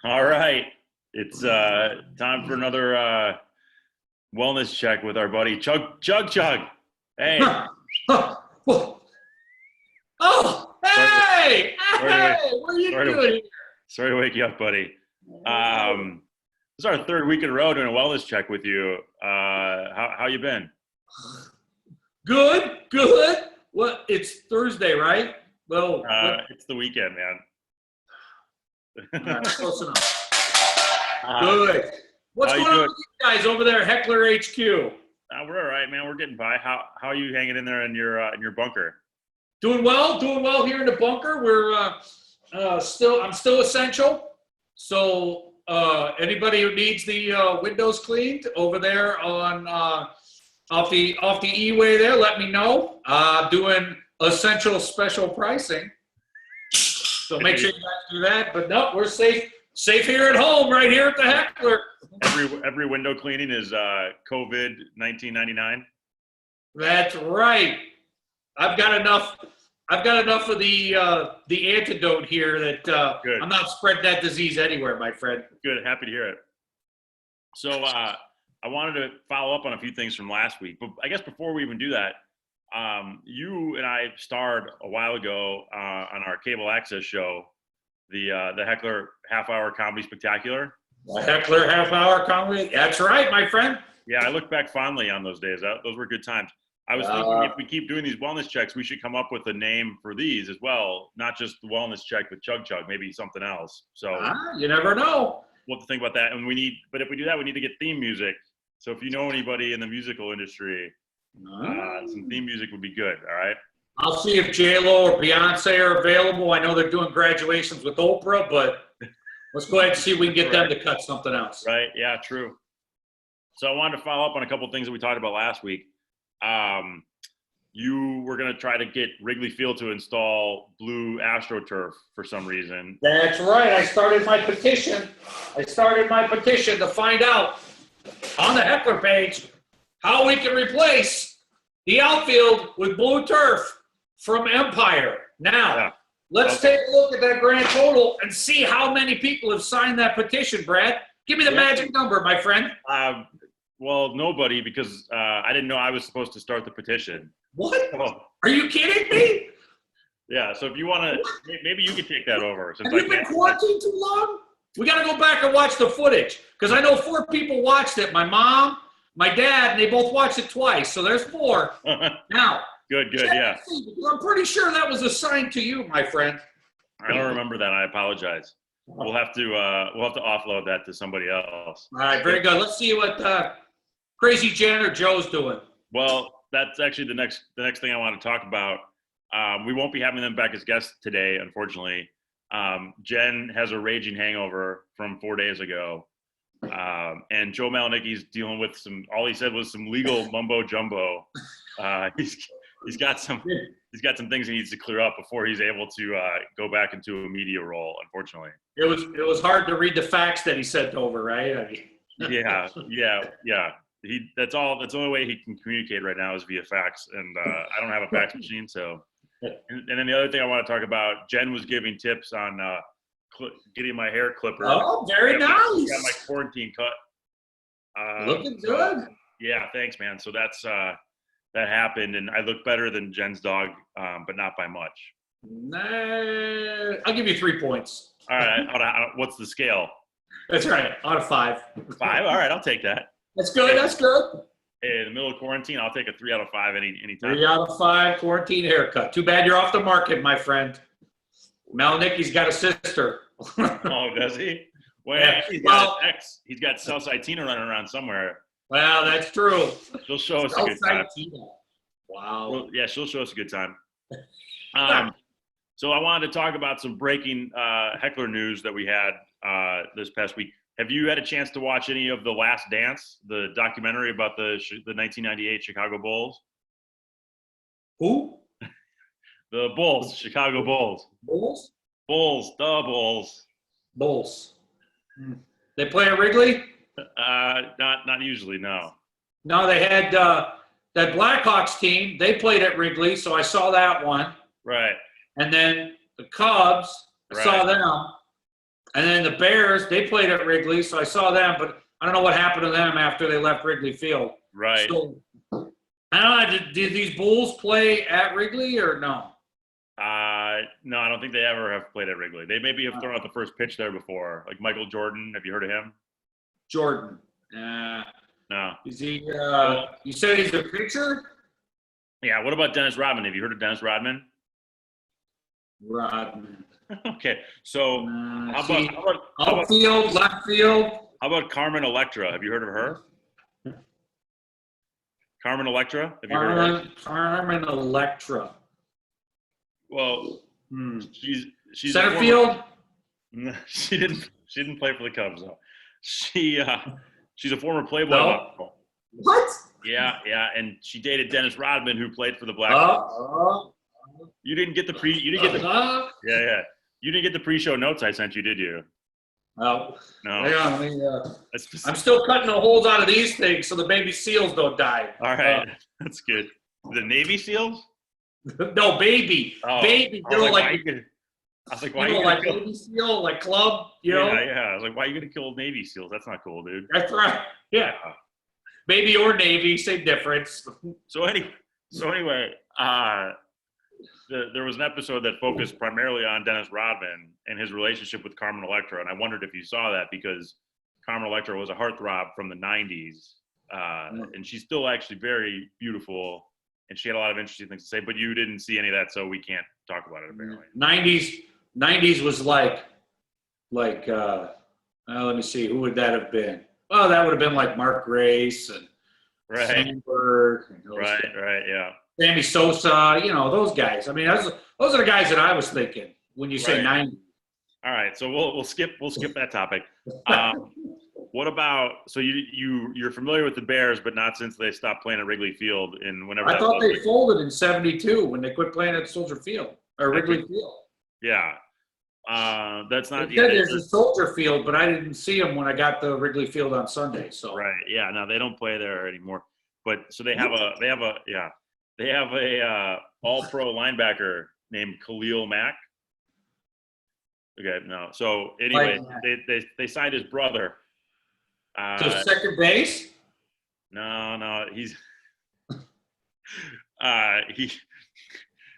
All right. It's time for another wellness check with our buddy Chug-Chug. Hey. Oh, hey! Hey! What are you doing here? Sorry to wake you up, buddy. This is our third week in a row doing a wellness check with you. How you been? Good. Well, it's Thursday, right? Well, it's the weekend, man. Close enough. Good. What's going on with you guys over there, Heckler HQ? We're all right, man. We're getting by. How are you hanging in there in your bunker? Doing well here in the bunker. We're I'm still essential. So anybody who needs the windows cleaned over there on off the E-way there, let me know. Doing essential special pricing. So make sure you guys do that. But no, we're safe here at home, right here at the Heckler. Every window cleaning is COVID 1999. That's right. I've got enough of the antidote here that I'm not spreading that disease anywhere, my friend. Good, happy to hear it. So I wanted to follow up on a few things from last week, but I guess before we even do that, you and I starred a while ago on our cable access show, the Heckler Half-Hour Comedy Spectacular. The Heckler Half-Hour Comedy. That's right, my friend. Yeah, I look back fondly on those days. Those were good times. I was thinking if we keep doing these wellness checks, we should come up with a name for these as well, not just the wellness check with Chug-Chug, maybe something else. So you never know. We'll have to think about that. And but if we do that, we need to get theme music. So if you know anybody in the musical industry, some theme music would be good. All right. I'll see if J-Lo or Beyonce are available. I know they're doing graduations with Oprah, but let's go ahead and see if we can get them to cut something else. Right. Yeah, true. So I wanted to follow up on a couple of things that we talked about last week. You were going to try to get Wrigley Field to install blue AstroTurf for some reason. That's right. I started my petition to find out on the Heckler page how we can replace the outfield with blue turf from Empire. Now, let's take a look at that grand total and see how many people have signed that petition, Brad. Give me the magic number, my friend. Well, nobody, because I didn't know I was supposed to start the petition. What? Are you kidding me? Yeah, so if you want to, maybe you can take that over. Have you been quarantined too long? We got to go back and watch the footage, because I know 4 people watched it. My mom, my dad, and they both watched it twice, so there's 4. Now. Good, yeah. I'm pretty sure that was assigned to you, my friend. I don't remember that. I apologize. We'll have to offload that to somebody else. All right, very good. Let's see what Crazy Jen or Joe's doing. Well, that's actually the next thing I want to talk about. We won't be having them back as guests today, unfortunately. Jen has a raging hangover from 4 days ago, and Joe Malinicki's dealing with all he said was some legal mumbo jumbo. He's got some things he needs to clear up before he's able to go back into a media role. Unfortunately, it was hard to read the facts that he sent over, right? I mean. Yeah. That's the only way he can communicate right now is via fax, and I don't have a fax machine. So, and then the other thing I want to talk about, Jen was giving tips on getting my hair clipper. Oh, very nice. Got my quarantine cut. Looking good. Yeah, thanks, man. So that happened, and I look better than Jen's dog, but not by much. Nah, I'll give you 3 points. All right. What's the scale? That's right. Out of 5. 5. All right, I'll take that. That's good. That's good. Hey, in the middle of quarantine, I'll take a 3 out of 5 anytime. 3 out of 5 quarantine haircut. Too bad you're off the market, my friend. Malinicki's got a sister. Oh, does he? Well, yeah. He's got Southside Tina running around somewhere. Well, that's true. She'll show us a good time. Wow. Well, yeah, she'll show us a good time. So I wanted to talk about some breaking Heckler news that we had this past week. Have you had a chance to watch any of The Last Dance, the documentary about the 1998 Chicago Bulls? Who? The Bulls, Chicago Bulls. Bulls? Bulls, the Bulls. Bulls. They play at Wrigley? Not usually, no. No, they had that Blackhawks team. They played at Wrigley, so I saw that one. Right. And then the Cubs, I saw them. And then the Bears, they played at Wrigley, so I saw them, but I don't know what happened to them after they left Wrigley Field. Right. So, I don't know, did these Bulls play at Wrigley or no? No, I don't think they ever have played at Wrigley. They maybe have thrown out the first pitch there before, like Michael Jordan. Have you heard of him? Jordan. No. Is he, you said he's a pitcher? Yeah, what about Dennis Rodman? Have you heard of Dennis Rodman? Rodman. Okay, so how about outfield, left field? How about Carmen Electra? Have you heard of her? Carmen Electra? Have you heard of her? Carmen Electra. Well, she's center field. She didn't play for the Cubs though. She's a former Playboy model. What? Yeah, and she dated Dennis Rodman, who played for the Black. You didn't get the You didn't get the. Yeah. You didn't get the pre-show notes I sent you, did you? No. No. I'm still cutting the holes out of these things so the baby seals don't die. All right, that's good. The Navy SEALs? No, baby. Baby. I was like, why are you like Navy SEAL, like club, you know? Yeah. I was like, why are you going to kill Navy SEALs? That's not cool, dude. That's right. Yeah. Baby or Navy, same difference. So anyway, there was an episode that focused primarily on Dennis Rodman and his relationship with Carmen Electra, and I wondered if you saw that because Carmen Electra was a heartthrob from the 90s, and she's still actually very beautiful, and she had a lot of interesting things to say, but you didn't see any of that, so we can't talk about it apparently. 90s was like let me see, who would that have been? Well, that would have been like Mark Grace and Sandberg. And right, yeah. Sammy Sosa, those guys. I mean, those are the guys that I was thinking when you say 90s. All right, so we'll skip that topic. What about you're familiar with the Bears, but not since they stopped playing at Wrigley Field in whenever. I thought they folded in '72 when they quit playing at Soldier Field or Wrigley Field. Yeah, that's not. There's a Soldier Field, but I didn't see them when I got to Wrigley Field on Sunday. So right, yeah, no, they don't play there anymore. But so they have a all-pro linebacker named Khalil Mack. Okay, no. So anyway, they signed his brother. To second base? No, he's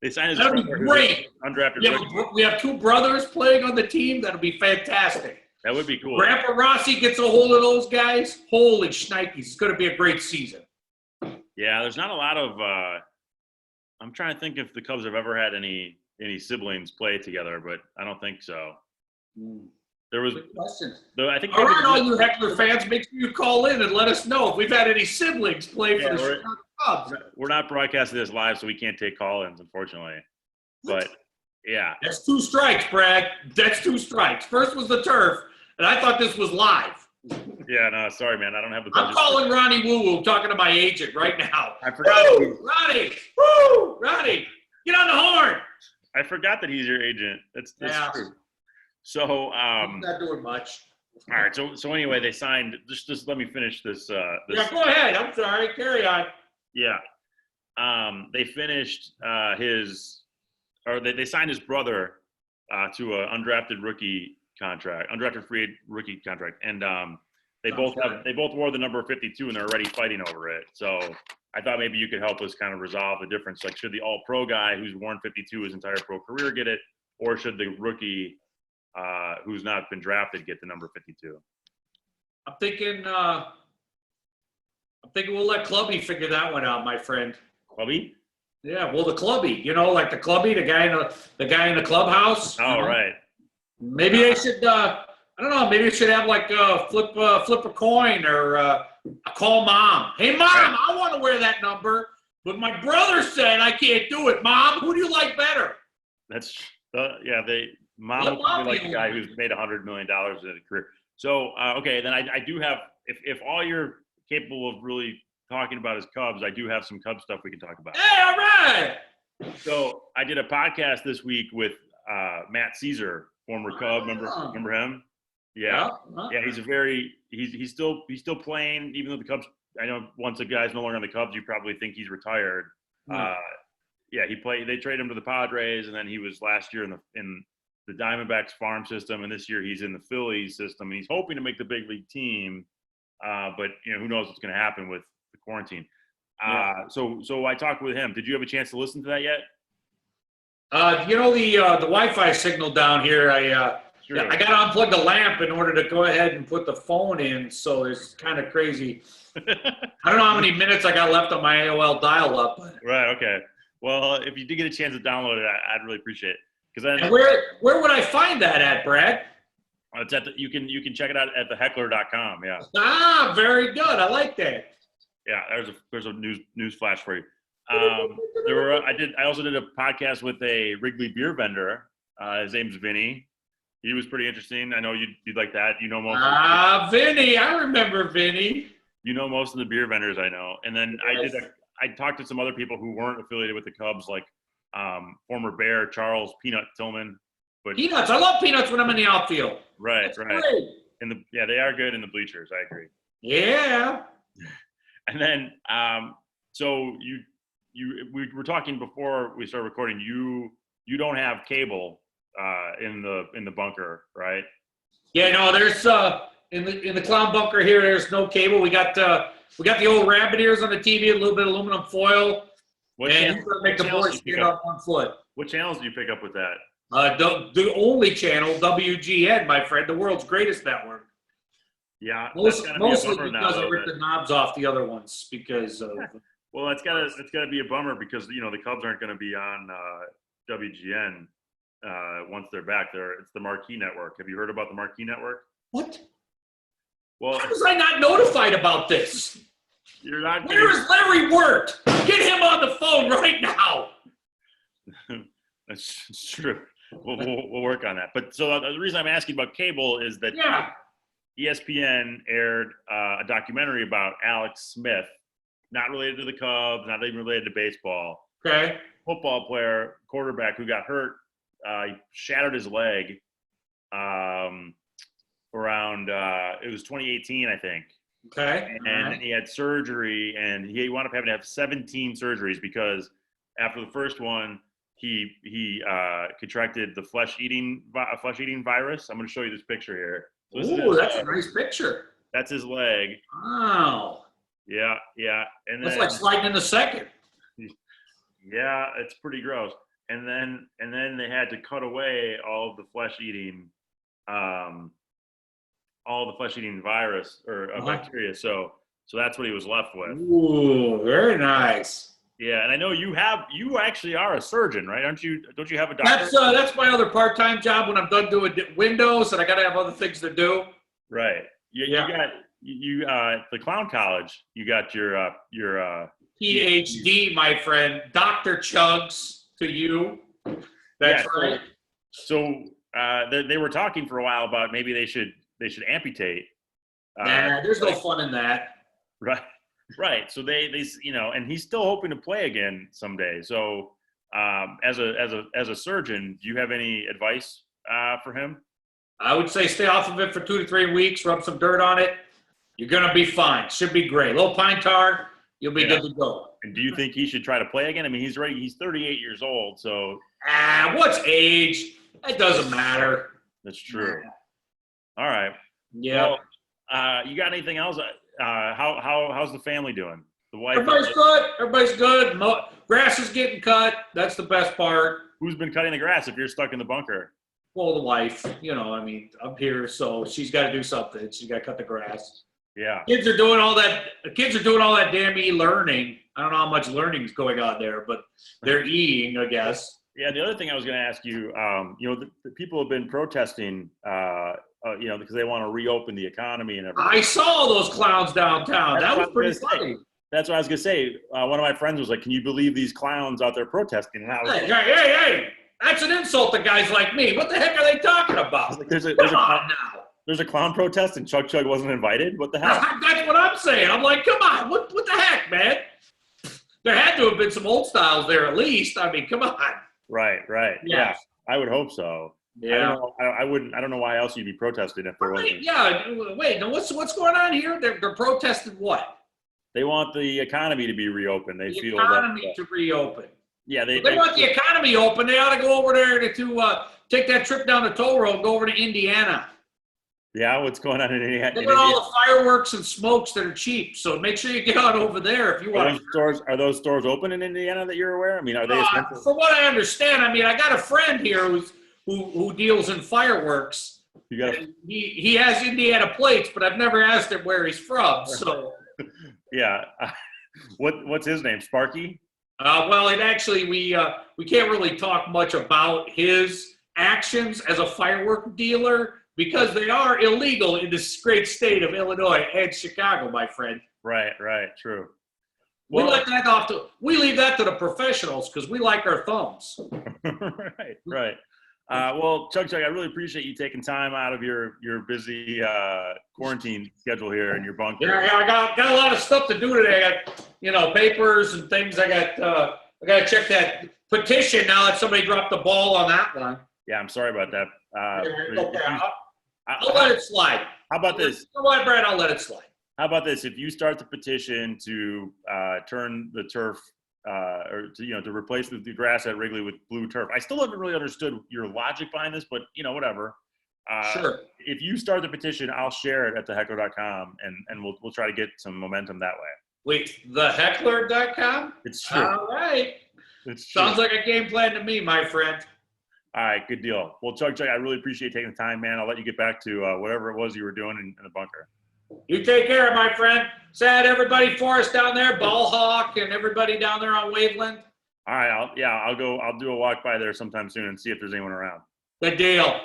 they signed his brother. That'd be great. Undrafted. We have two brothers playing on the team. That'll be fantastic. That would be cool. Grandpa Rossi gets a hold of those guys. Holy shnikes! It's going to be a great season. Yeah, there's not a lot of. I'm trying to think if the Cubs have ever had any siblings play together, but I don't think so. There was. Good question. I think. All right, all you Heckler fans, make sure you call in and let us know if we've had any siblings play for the Chicago Cubs. We're not broadcasting this live, so we can't take call-ins, unfortunately. But yeah, that's 2 strikes, Brad. That's 2 strikes. First was the turf, and I thought this was live. Yeah, no, sorry, man. I don't have the. I'm calling Ronnie Woo Woo, talking to my agent right now. I forgot. Ronnie, woo, Ronnie, get on the horn. I forgot that he's your agent. That's true. So I'm not doing much. All right. So anyway, they signed. Just let me finish this. Yeah, go ahead. I'm sorry. Carry on. Yeah. They finished they signed his brother to an undrafted free rookie contract, and they both wore the number 52, and they're already fighting over it. So I thought maybe you could help us kind of resolve the difference. Like, should the all-pro guy who's worn 52 his entire pro career get it, or should the rookie who's not been drafted get the number 52? I'm thinking we'll let Clubby figure that one out, my friend. Clubby? Yeah, well, the Clubby, like the Clubby, the guy in the clubhouse. Oh, right. Maybe they should. I don't know. Maybe it should have like flip a coin or call mom. Hey, mom, I want to wear that number, but my brother said I can't do it. Mom, who do you like better? That's Mom would be like the guy who's made $100 million in a career. So, okay, then I do have, if all you're capable of really talking about is Cubs, I do have some Cubs stuff we can talk about. Hey, all right. So I did a podcast this week with Matt Szczur, former Cub. Remember him? Yeah. Yeah, he's he's still playing, even though the Cubs, I know once a guy's no longer on the Cubs, you probably think he's retired. Yeah, they traded him to the Padres, and then he was last year in the Diamondbacks farm system, and this year he's in the Phillies system, and he's hoping to make the big league team. But who knows what's going to happen with the quarantine. So I talked with him. Did you have a chance to listen to that yet? The Wi-Fi signal down here, Sure. I got to unplug the lamp in order to go ahead and put the phone in, so it's kind of crazy. I don't know how many minutes I got left on my AOL dial-up. Right, okay. Well, if you did get a chance to download it, I'd really appreciate it. And where would I find that at, Brad? It's you can check it out at theheckler.com, yeah. Ah, very good. I like that. Yeah, there's a news flash for you. I also did a podcast with a Wrigley beer vendor. His name's Vinny. He was pretty interesting. I know you'd like that. You know most. Vinny, I remember Vinny. You know most of the beer vendors I know. And then yes. I talked to some other people who weren't affiliated with the Cubs, like former Bear Charles Peanut Tillman. But Peanuts, I love Peanuts when I'm in the outfield. Right, That's right. Great. They are good in the bleachers. I agree. Yeah. And then so we were talking before we started recording. You don't have cable in the bunker, right? Yeah, no. There's in the clown bunker here. There's no cable. We got the old rabbit ears on the TV, a little bit of aluminum foil, and you can make the board stand on one foot. What channels do you pick up with that? The only channel, WGN, my friend, the world's greatest network. Yeah, mostly because I ripped the knobs off the other ones because of. Well, it's gotta be a bummer because the Cubs aren't going to be on WGN once they're back. It's the Marquee Network. Have you heard about the Marquee Network? What? Well, how was I not notified about this? You're not. Where is Larry Wirt? Get him on the phone right now. That's true. We'll work on that. But so the reason I'm asking about cable is that ESPN aired a documentary about Alex Smith, not related to the Cubs, not even related to baseball. Okay. Football player, quarterback who got hurt. He shattered his leg around, it was 2018, I think. Okay. And he had surgery, and he wound up having to have 17 surgeries because after the first one, he contracted the flesh-eating virus. I'm going to show you this picture here. So that's a nice picture. That's his leg. Wow. Yeah. And that's like sliding in the second. Yeah, it's pretty gross. And then they had to cut away all of the flesh-eating virus or bacteria. So that's what he was left with. Ooh, very nice. Yeah, and I know you actually are a surgeon, right? Don't you have a doctor? That's my other part-time job when I'm done doing windows and I got to have other things to do. Right. You got the clown college. You got your PhD, my friend, Dr. Chugs to you. That's right. So they were talking for a while about maybe they should amputate. There's no fun in that. Right. Right. So they and he's still hoping to play again someday. So as a surgeon, do you have any advice for him? I would say stay off of it for 2 to 3 weeks, rub some dirt on it. You're going to be fine. Should be great. A little pine tar, you'll be good to go. And do you think he should try to play again? I mean, he's 38 years old, so. What's age? It doesn't matter. That's true. All right. Yeah. Well, you got anything else? How's the family doing? The wife. Everybody's good. Grass is getting cut. That's the best part. Who's been cutting the grass if you're stuck in the bunker? Well, the wife. I'm here, so she's got to do something. She's got to cut the grass. Yeah. Kids are doing all that damn e-learning. I don't know how much learning is going on there, but they're eating, I guess. Yeah. The other thing I was going to ask you, the people have been protesting, because they want to reopen the economy and everything. I saw those clowns downtown. That was pretty funny. That's what I was going to say. One of my friends was like, "Can you believe these clowns out there protesting?" And I was hey. That's an insult to guys like me. What the heck are they talking about? Like, there's a clown protest and Chug-Chug wasn't invited? What the hell? That's what I'm saying. I'm like, come on. What the heck, man? There had to have been some old styles there at least. I mean, come on. Right. Yeah. I would hope so. Yeah. I don't know why else you'd be protesting if there wasn't. Yeah. Wait. Now what's going on here? They're protesting what? They want the economy to be reopened. They feel economy to reopen. Yeah, they want the economy open. They ought to go over there to take that trip down the toll road, go over to Indiana. Yeah, what's going on in Indiana? They got all the fireworks and smokes that are cheap. So make sure you get on over there if you want. Are those stores open in Indiana that you're aware? I mean, are they essential? From what I understand, I mean, I got a friend here who deals in fireworks. He has Indiana plates, but I've never asked him where he's from. So yeah, what's his name? Sparky? Well, it actually we can't really talk much about his actions as a firework dealer because they are illegal in this great state of Illinois and Chicago, my friend. Right, true. We leave that to the professionals because we like our thumbs. right. Well, Chug-Chug, I really appreciate you taking time out of your busy quarantine schedule here in your bunker. Yeah, I got a lot of stuff to do today. I got, papers and things. I got to check that petition now that somebody dropped the ball on that one. Yeah, I'm sorry about that. I'll let it slide. How about this? You know what, Brad? I'll let it slide. How about this? If you start the petition to turn the turf or to replace the grass at Wrigley with blue turf, I still haven't really understood your logic behind this, but whatever. Sure. If you start the petition, I'll share it at theheckler.com and we'll try to get some momentum that way. Wait, theheckler.com? It's true. All right. It's true. Sounds like a game plan to me, my friend. All right, good deal. Well, Chug-Chug, I really appreciate taking the time, man. I'll let you get back to whatever it was you were doing in the bunker. You take care, my friend. Sad everybody for us down there, Ball Hawk, and everybody down there on Waveland. All right, I'll do a walk by there sometime soon and see if there's anyone around. Good deal.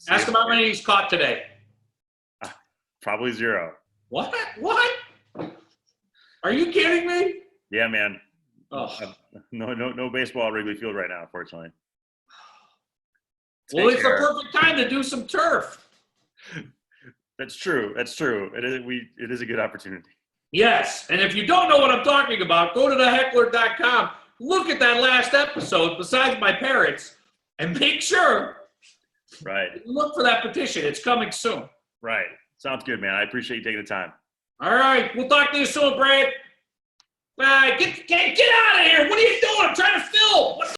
Ask him how many he's caught today. Probably 0. What? Are you kidding me? Yeah, man. Oh. No baseball at Wrigley Field right now, unfortunately. Well, it's the perfect time to do some turf. That's true. It is a good opportunity. Yes, and if you don't know what I'm talking about, go to theheckler.com. Look at that last episode, besides my parents, and make sure. Right. Look for that petition. It's coming soon. Right. Sounds good, man. I appreciate you taking the time. All right. We'll talk to you soon, Brad. Bye. Get out of here. What are you doing? I'm trying to film.